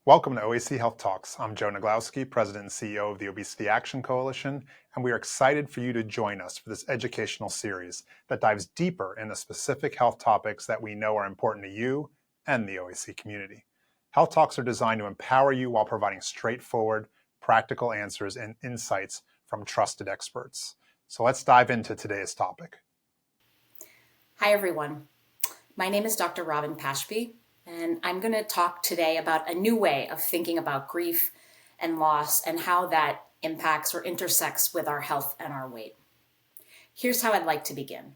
Welcome to OAC Health Talks. I'm Joe Naglowski, President and CEO of the Obesity Action Coalition, and we are excited for you to join us for this educational series that dives deeper into specific health topics that we know are important to you and the OAC community. Health Talks are designed to empower you while providing straightforward, practical answers and insights from trusted experts. So let's dive into today's topic. Hi, everyone. My name is Dr. Robyn Pashby, and I'm going to talk today about a new way of thinking about grief and loss and how that impacts or intersects with our health and our weight. Here's how I'd like to begin.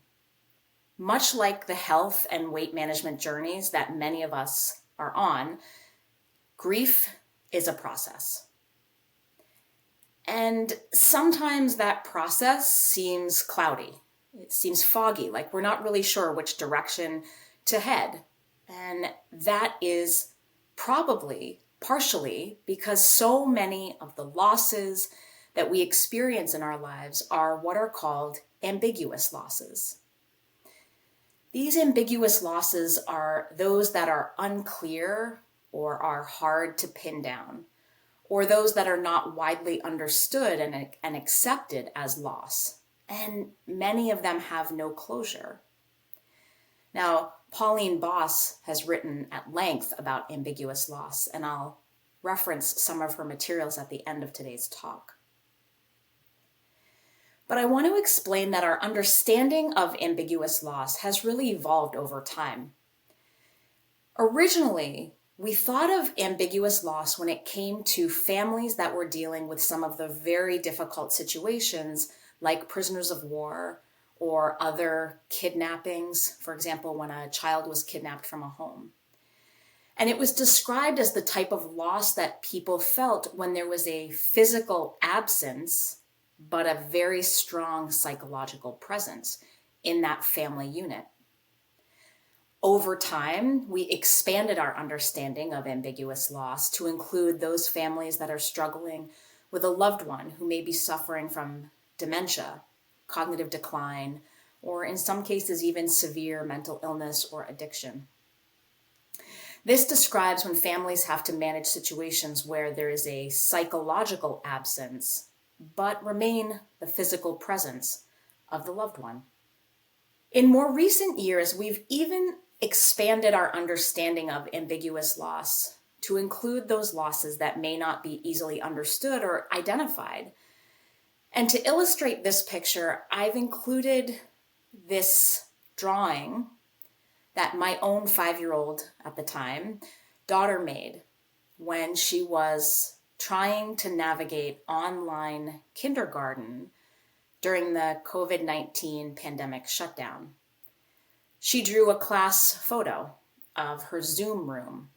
Much like the health and weight management journeys that many of us are on, grief is a process. And sometimes that process seems cloudy. It seems foggy, like we're not really sure which direction to head. And that is probably partially because so many of the losses that we experience in our lives are what are called ambiguous losses. These ambiguous losses are those that are unclear or are hard to pin down, or those that are not widely understood and accepted as loss. And many of them have no closure. Now, Pauline Boss has written at length about ambiguous loss, and I'll reference some of her materials at the end of today's talk. But I want to explain that our understanding of ambiguous loss has really evolved over time. Originally, we thought of ambiguous loss when it came to families that were dealing with some of the very difficult situations like prisoners of war or other kidnappings, for example, when a child was kidnapped from a home. And it was described as the type of loss that people felt when there was a physical absence, but a very strong psychological presence in that family unit. Over time, we expanded our understanding of ambiguous loss to include those families that are struggling with a loved one who may be suffering from dementia, cognitive decline, or in some cases even severe mental illness or addiction. This describes when families have to manage situations where there is a psychological absence, but remain the physical presence of the loved one. In more recent years, we've even expanded our understanding of ambiguous loss to include those losses that may not be easily understood or identified. And to illustrate this picture, I've included this drawing that my own 5-year-old at the time daughter made when she was trying to navigate online kindergarten during the COVID-19 pandemic shutdown. She drew a class photo of her Zoom room.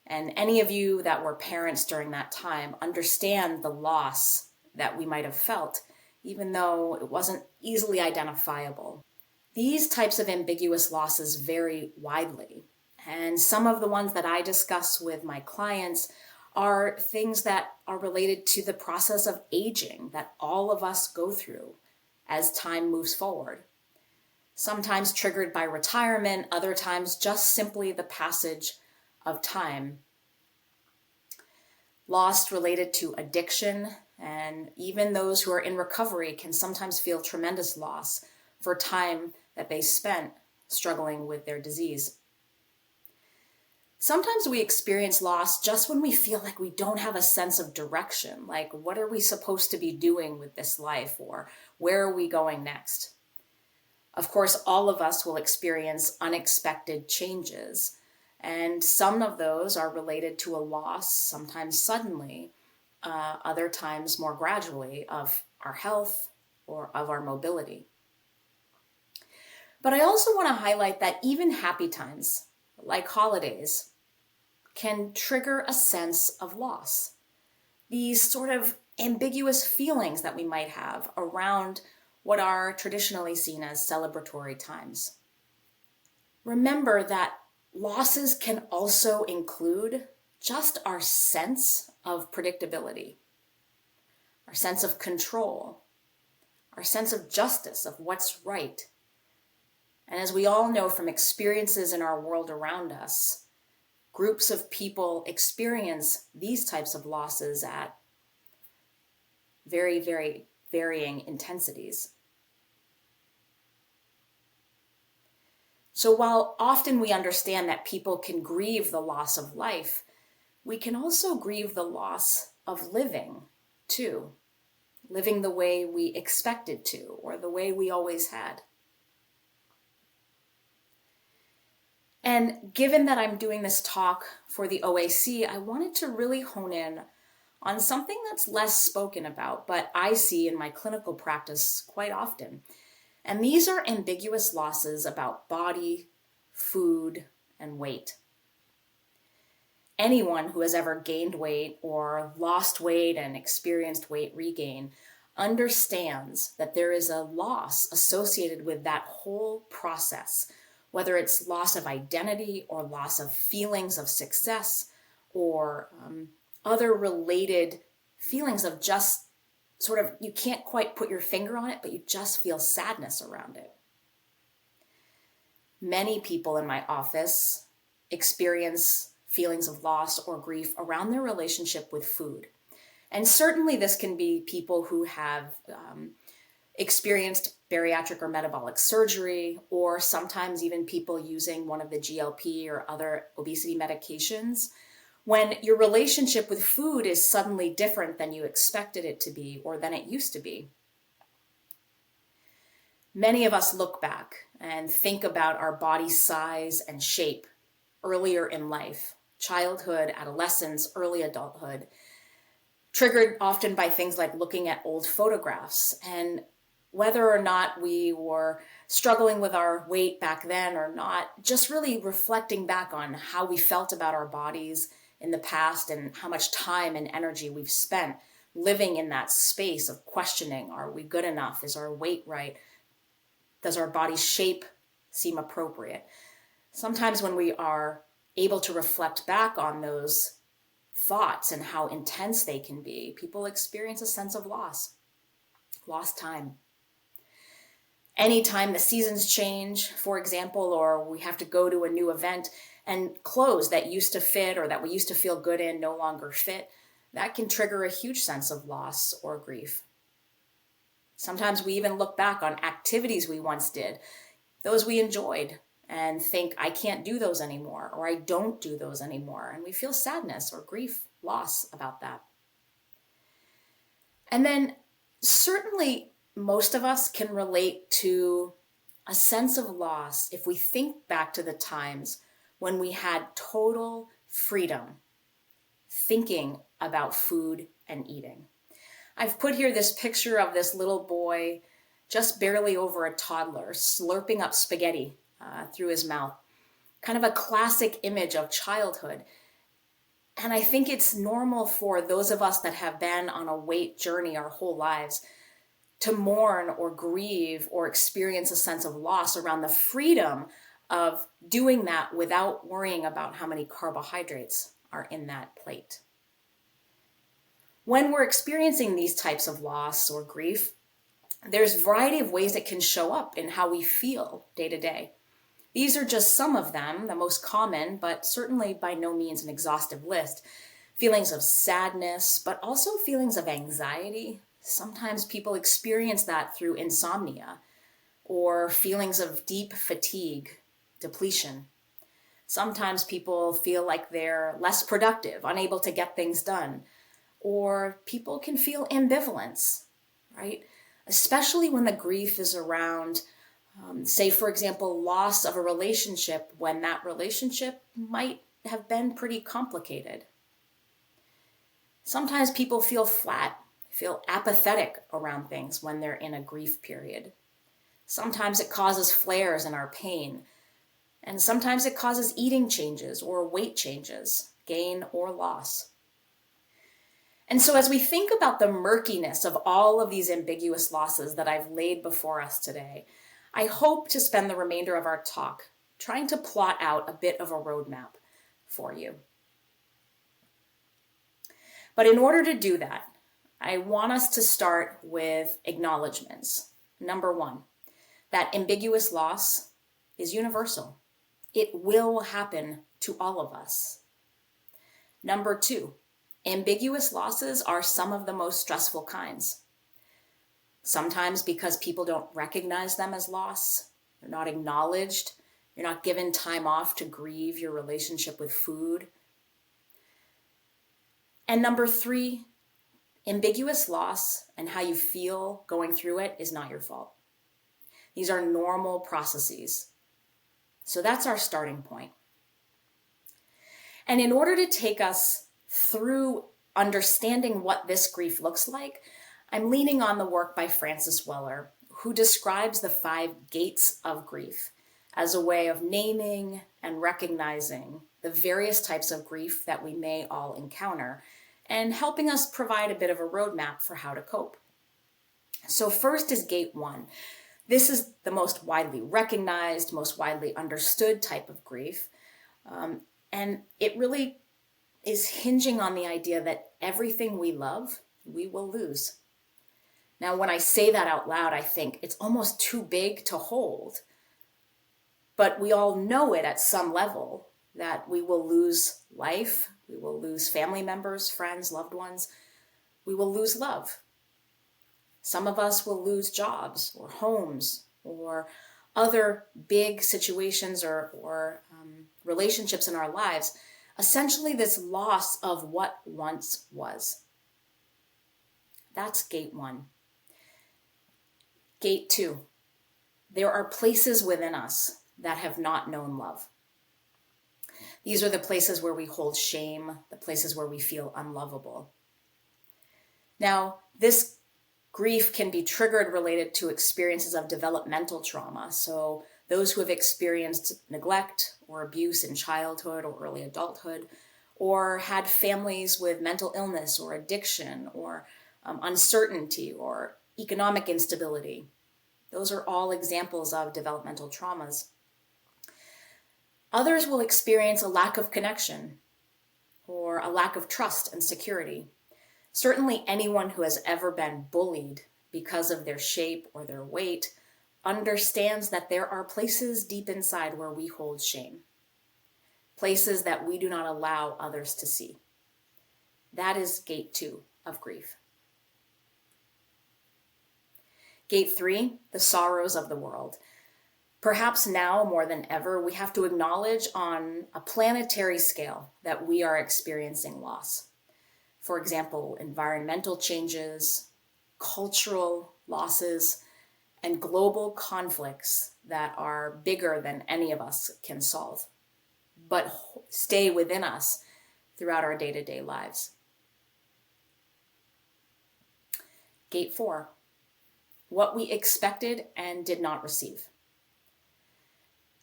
And any of you that were parents during that time understand the loss that we might have felt, even though it wasn't easily identifiable. These types of ambiguous losses vary widely, and some of the ones that I discuss with my clients are things that are related to the process of aging that all of us go through as time moves forward. Sometimes triggered by retirement, other times just simply the passage of time. Loss related to addiction, and even those who are in recovery can sometimes feel tremendous loss for time that they spent struggling with their disease. Sometimes we experience loss just when we feel like we don't have a sense of direction, like what are we supposed to be doing with this life, or where are we going next? Of course, all of us will experience unexpected changes, and some of those are related to a loss, sometimes suddenly, other times more gradually, of our health or of our mobility. But I also want to highlight that even happy times, like holidays, can trigger a sense of loss. These sort of ambiguous feelings that we might have around what are traditionally seen as celebratory times. Remember that losses can also include just our sense of predictability, our sense of control, our sense of justice, of what's right. And as we all know from experiences in our world around us, groups of people experience these types of losses at very, very varying intensities. So while often we understand that people can grieve the loss of life, we can also grieve the loss of living too, living the way we expected to or the way we always had. And given that I'm doing this talk for the OAC, I wanted to really hone in on something that's less spoken about, but I see in my clinical practice quite often. And these are ambiguous losses about body, food, and weight. Anyone who has ever gained weight or lost weight and experienced weight regain understands that there is a loss associated with that whole process, whether it's loss of identity or loss of feelings of success or other related feelings of just sort of, you can't quite put your finger on it, but you just feel sadness around it. Many people in my office experience feelings of loss or grief around their relationship with food. And certainly this can be people who have experienced bariatric or metabolic surgery, or sometimes even people using one of the GLP or other obesity medications, when your relationship with food is suddenly different than you expected it to be or than it used to be. Many of us look back and think about our body size and shape earlier in life, childhood, adolescence, early adulthood, triggered often by things like looking at old photographs and whether or not we were struggling with our weight back then or not, just really reflecting back on how we felt about our bodies in the past and how much time and energy we've spent living in that space of questioning, are we good enough? Is our weight right? Does our body shape seem appropriate? Sometimes when we are able to reflect back on those thoughts and how intense they can be, people experience a sense of lost time. Anytime the seasons change, for example, or we have to go to a new event and clothes that used to fit or that we used to feel good in no longer fit, that can trigger a huge sense of loss or grief. Sometimes we even look back on activities we once did, those we enjoyed, and think, I can't do those anymore, or I don't do those anymore. And we feel sadness or grief, loss about that. And then certainly most of us can relate to a sense of loss if we think back to the times when we had total freedom thinking about food and eating. I've put here this picture of this little boy, just barely over a toddler, slurping up spaghetti through his mouth. Kind of a classic image of childhood. And I think it's normal for those of us that have been on a weight journey our whole lives to mourn or grieve or experience a sense of loss around the freedom of doing that without worrying about how many carbohydrates are in that plate. When we're experiencing these types of loss or grief, there's a variety of ways it can show up in how we feel day to day. These are just some of them, the most common, but certainly by no means an exhaustive list. Feelings of sadness, but also feelings of anxiety. Sometimes people experience that through insomnia or feelings of deep fatigue, depletion. Sometimes people feel like they're less productive, unable to get things done, or people can feel ambivalence, right? Especially when the grief is around, say, for example, loss of a relationship when that relationship might have been pretty complicated. Sometimes people feel flat, feel apathetic around things when they're in a grief period. Sometimes it causes flares in our pain. And sometimes it causes eating changes or weight changes, gain or loss. And so as we think about the murkiness of all of these ambiguous losses that I've laid before us today, I hope to spend the remainder of our talk trying to plot out a bit of a roadmap for you. But in order to do that, I want us to start with acknowledgments. Number one, that ambiguous loss is universal. It will happen to all of us. Number 2, ambiguous losses are some of the most stressful kinds. Sometimes because people don't recognize them as loss, they're not acknowledged, you're not given time off to grieve your relationship with food. And number 3, ambiguous loss and how you feel going through it is not your fault. These are normal processes. So that's our starting point. And in order to take us through understanding what this grief looks like, I'm leaning on the work by Frances Weller, who describes the 5 gates of grief as a way of naming and recognizing the various types of grief that we may all encounter, and helping us provide a bit of a roadmap for how to cope. So first is gate 1. This is the most widely recognized, most widely understood type of grief. And it really is hinging on the idea that everything we love, we will lose. Now, when I say that out loud, I think it's almost too big to hold. But we all know it at some level, that we will lose life, we will lose family members, friends, loved ones, we will lose love. Some of us will lose jobs or homes or other big situations or relationships in our lives. Essentially, this loss of what once was. That's gate 1. Gate 2. There are places within us that have not known love. These are the places where we hold shame, the places where we feel unlovable. Now, this grief can be triggered related to experiences of developmental trauma. So those who have experienced neglect or abuse in childhood or early adulthood, or had families with mental illness or addiction or uncertainty or economic instability. Those are all examples of developmental traumas. Others will experience a lack of connection or a lack of trust and security. Certainly anyone who has ever been bullied because of their shape or their weight understands that there are places deep inside where we hold shame, places that we do not allow others to see. That is gate 2 of grief. Gate 3, the sorrows of the world. Perhaps now more than ever, we have to acknowledge on a planetary scale that we are experiencing loss. For example, environmental changes, cultural losses, and global conflicts that are bigger than any of us can solve, but stay within us throughout our day-to-day lives. Gate 4, what we expected and did not receive.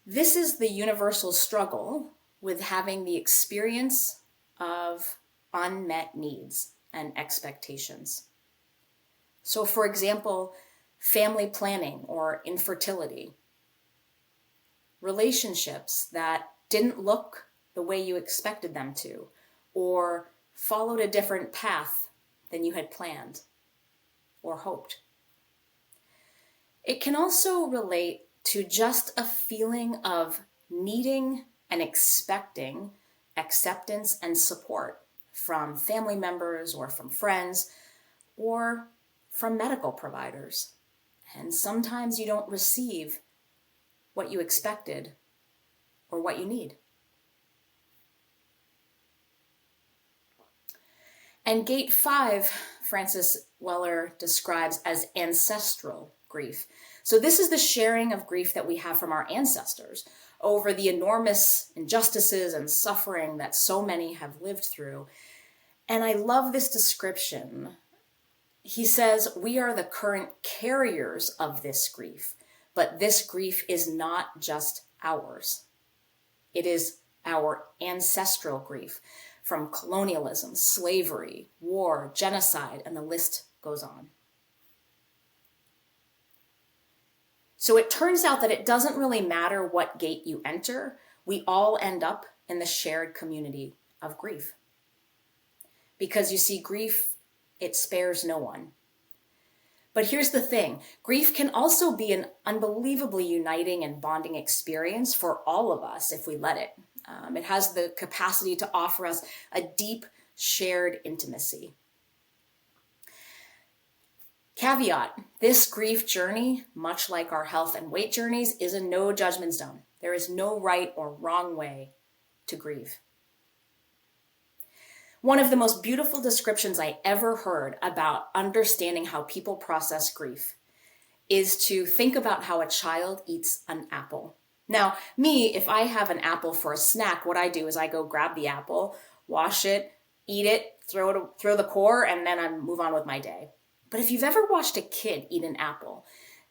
This is the universal struggle with having the experience of unmet needs and expectations. So, for example, family planning or infertility, relationships that didn't look the way you expected them to, or followed a different path than you had planned or hoped. It can also relate to just a feeling of needing and expecting acceptance and support from family members or from friends or from medical providers. And sometimes you don't receive what you expected or what you need. And gate 5, Frances Weller describes as ancestral grief. So this is the sharing of grief that we have from our ancestors over the enormous injustices and suffering that so many have lived through. And I love this description. He says, we are the current carriers of this grief, but this grief is not just ours. It is our ancestral grief from colonialism, slavery, war, genocide, and the list goes on. So it turns out that it doesn't really matter what gate you enter. We all end up in the shared community of grief. Because you see, grief, it spares no one. But here's the thing, grief can also be an unbelievably uniting and bonding experience for all of us if we let it. It has the capacity to offer us a deep shared intimacy. Caveat, this grief journey, much like our health and weight journeys, is a no judgment zone. There is no right or wrong way to grieve. One of the most beautiful descriptions I ever heard about understanding how people process grief is to think about how a child eats an apple. Now, me, if I have an apple for a snack, what I do is I go grab the apple, wash it, eat it, throw the core, and then I move on with my day. But if you've ever watched a kid eat an apple,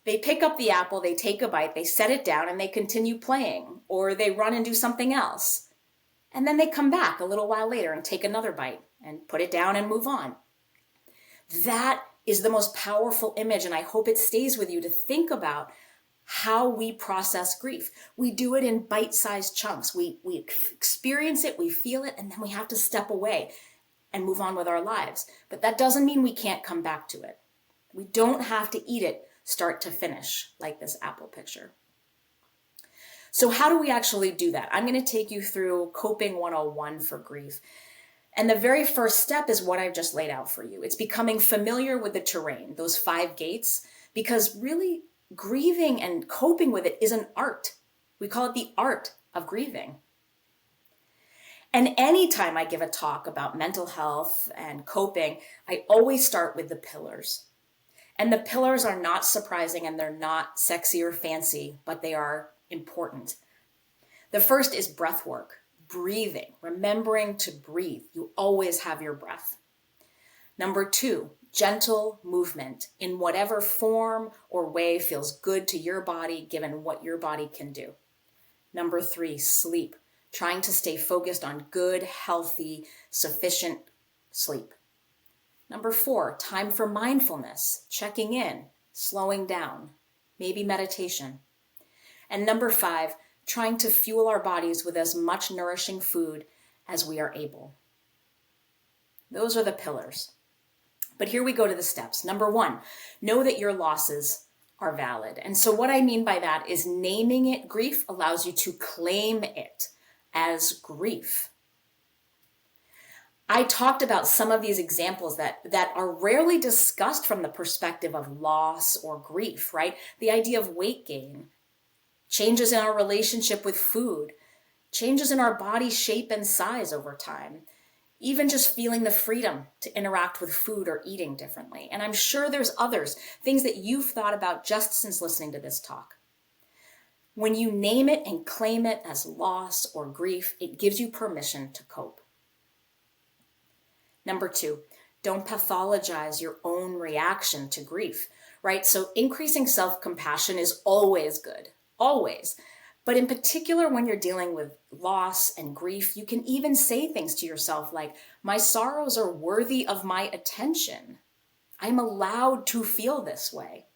they pick up the apple, they take a bite, they set it down, and they continue playing, or they run and do something else. And then they come back a little while later and take another bite and put it down and move on. That is the most powerful image, and I hope it stays with you to think about how we process grief. We do it in bite-sized chunks. We experience it, we feel it, and then we have to step away and move on with our lives. But that doesn't mean we can't come back to it. We don't have to eat it start to finish, like this apple picture. So how do we actually do that? I'm going to take you through Coping 101 for grief. And the very first step is what I've just laid out for you. It's becoming familiar with the terrain, those 5 gates, because really grieving and coping with it is an art. We call it the art of grieving. And anytime I give a talk about mental health and coping, I always start with the pillars. And the pillars are not surprising and they're not sexy or fancy, but they are important. The first is breath work, breathing, remembering to breathe. You always have your breath. Number 2, gentle movement in whatever form or way feels good to your body, given what your body can do. Number 3, sleep, trying to stay focused on good, healthy, sufficient sleep. Number 4, time for mindfulness, checking in, slowing down, maybe meditation. And number 5, trying to fuel our bodies with as much nourishing food as we are able. Those are the pillars. But here we go to the steps. Number 1, know that your losses are valid. And so what I mean by that is naming it grief allows you to claim it as grief. I talked about some of these examples that are rarely discussed from the perspective of loss or grief, right? The idea of weight gain, changes in our relationship with food, changes in our body shape and size over time, even just feeling the freedom to interact with food or eating differently. And I'm sure there's others, things that you've thought about just since listening to this talk. When you name it and claim it as loss or grief, it gives you permission to cope. Number 2, don't pathologize your own reaction to grief, right? So increasing self-compassion is always good, always. But in particular, when you're dealing with loss and grief, you can even say things to yourself like, my sorrows are worthy of my attention. I'm allowed to feel this way.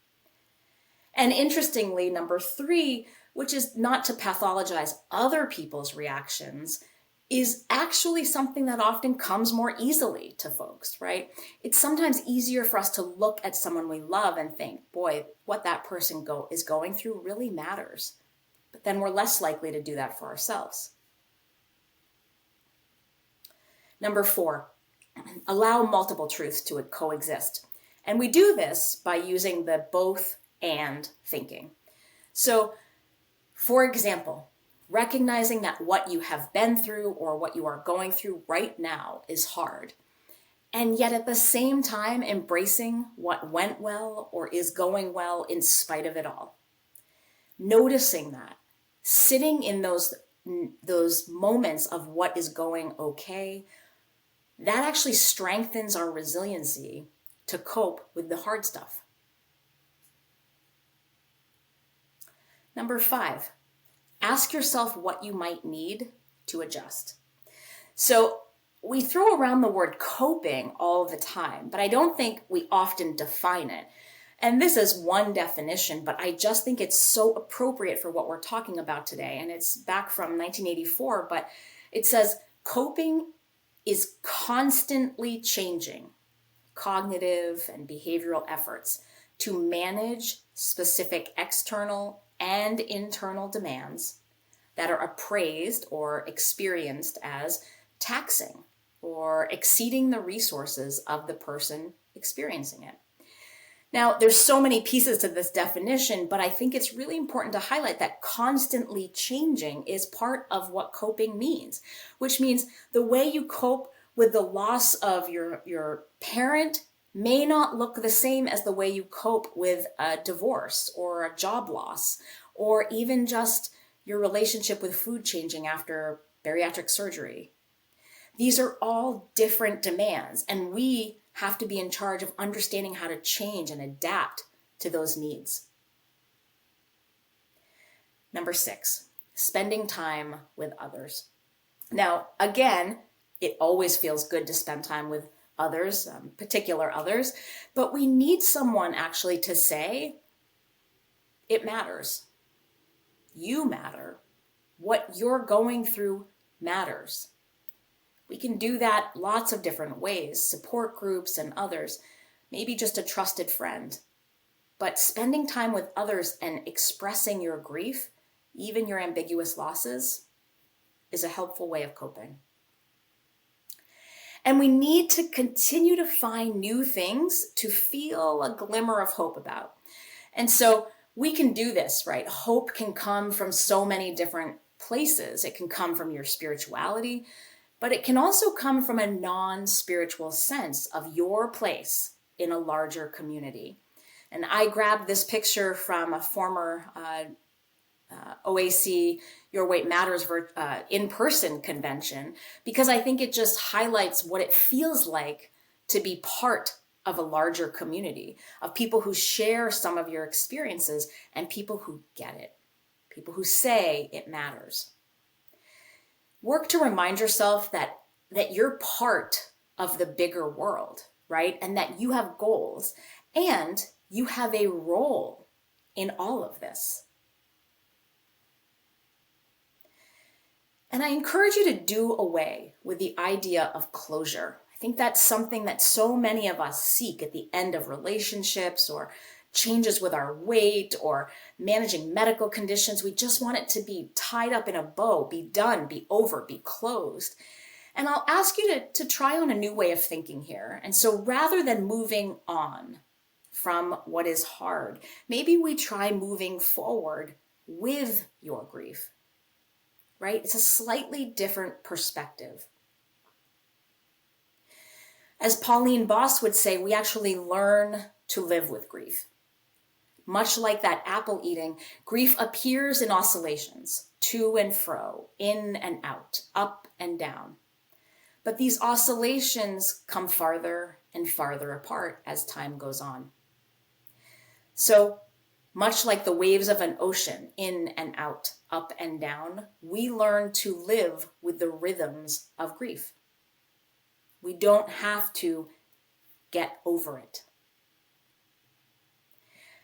And interestingly, number 3, which is not to pathologize other people's reactions, is actually something that often comes more easily to folks, right? It's sometimes easier for us to look at someone we love and think, boy, what that person is going through really matters. But then we're less likely to do that for ourselves. Number 4, allow multiple truths to coexist. And we do this by using the both and thinking. So, for example, recognizing that what you have been through or what you are going through right now is hard. And yet at the same time, embracing what went well or is going well in spite of it all. Noticing that, sitting in those moments of what is going okay, that actually strengthens our resiliency to cope with the hard stuff. Number 5, ask yourself what you might need to adjust. So we throw around the word coping all the time, but I don't think we often define it. And this is one definition, but I just think it's so appropriate for what we're talking about today. And it's back from 1984, but it says coping is constantly changing cognitive and behavioral efforts to manage specific external and internal demands that are appraised or experienced as taxing or exceeding the resources of the person experiencing it. Now, there's so many pieces to this definition, but I think it's really important to highlight that constantly changing is part of what coping means, which means the way you cope with the loss of your parent may not look the same as the way you cope with a divorce or a job loss, or even just your relationship with food changing after bariatric surgery. These are all different demands, and we have to be in charge of understanding how to change and adapt to those needs. Number 6, spending time with others. Now, again, it always feels good to spend time with others, particular others, but we need someone actually to say, it matters. You matter. What you're going through matters. We can do that lots of different ways, support groups and others, maybe just a trusted friend. But spending time with others and expressing your grief, even your ambiguous losses, is a helpful way of coping. And we need to continue to find new things to feel a glimmer of hope about. And so we can do this, right? Hope can come from so many different places. It can come from your spirituality, but it can also come from a non-spiritual sense of your place in a larger community. And I grabbed this picture from a former OAC Your Weight Matters in-person convention, because I think it just highlights what it feels like to be part of a larger community of people who share some of your experiences and people who get it, people who say it matters. Work to remind yourself that you're part of the bigger world, right? And that you have goals and you have a role in all of this. And I encourage you to do away with the idea of closure. I think that's something that so many of us seek at the end of relationships or changes with our weight or managing medical conditions. We just want it to be tied up in a bow, be done, be over, be closed. And I'll ask you to try on a new way of thinking here. And so rather than moving on from what is hard, maybe we try moving forward with your grief, right? It's a slightly different perspective. As Pauline Boss would say, we actually learn to live with grief. Much like that apple eating, grief appears in oscillations, to and fro, in and out, up and down. But these oscillations come farther and farther apart as time goes on. So, much like the waves of an ocean, in and out, up and down, we learn to live with the rhythms of grief. We don't have to get over it.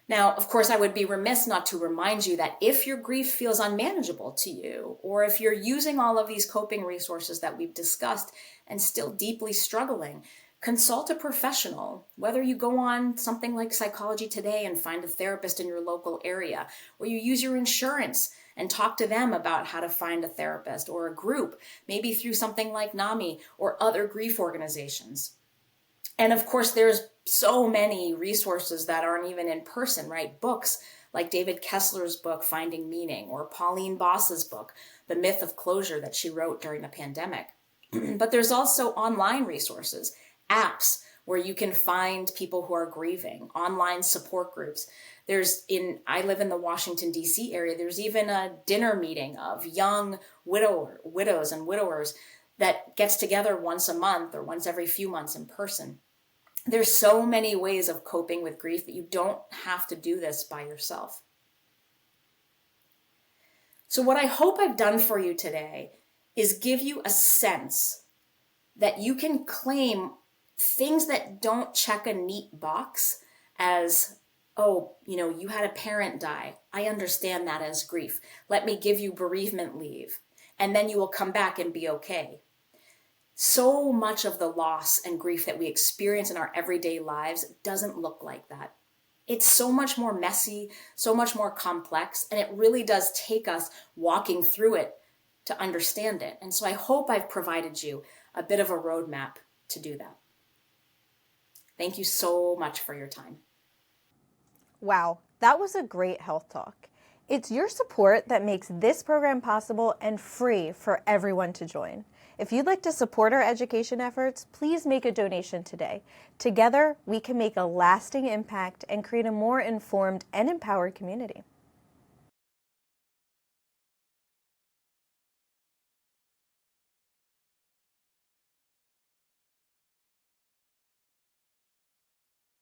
Now, of course, I would be remiss not to remind you that if your grief feels unmanageable to you, or if you're using all of these coping resources that we've discussed and still deeply struggling, consult a professional, whether you go on something like Psychology Today and find a therapist in your local area, or you use your insurance and talk to them about how to find a therapist or a group, maybe through something like NAMI or other grief organizations. And of course, there's so many resources that aren't even in person, right? Books like David Kessler's book, Finding Meaning, or Pauline Boss's book, The Myth of Closure, that she wrote during the pandemic. But there's also online resources, apps where you can find people who are grieving, online support groups. I live in the Washington, D.C. area. There's even a dinner meeting of young widows and widowers that gets together once a month or once every few months in person. There's so many ways of coping with grief that you don't have to do this by yourself. So what I hope I've done for you today is give you a sense that you can claim things that don't check a neat box as, oh, you had a parent die. I understand that as grief. Let me give you bereavement leave, and then you will come back and be okay. So much of the loss and grief that we experience in our everyday lives doesn't look like that. It's so much more messy, so much more complex, and it really does take us walking through it to understand it. And so I hope I've provided you a bit of a roadmap to do that. Thank you so much for your time. Wow, that was a great health talk. It's your support that makes this program possible and free for everyone to join. If you'd like to support our education efforts, please make a donation today. Together, we can make a lasting impact and create a more informed and empowered community.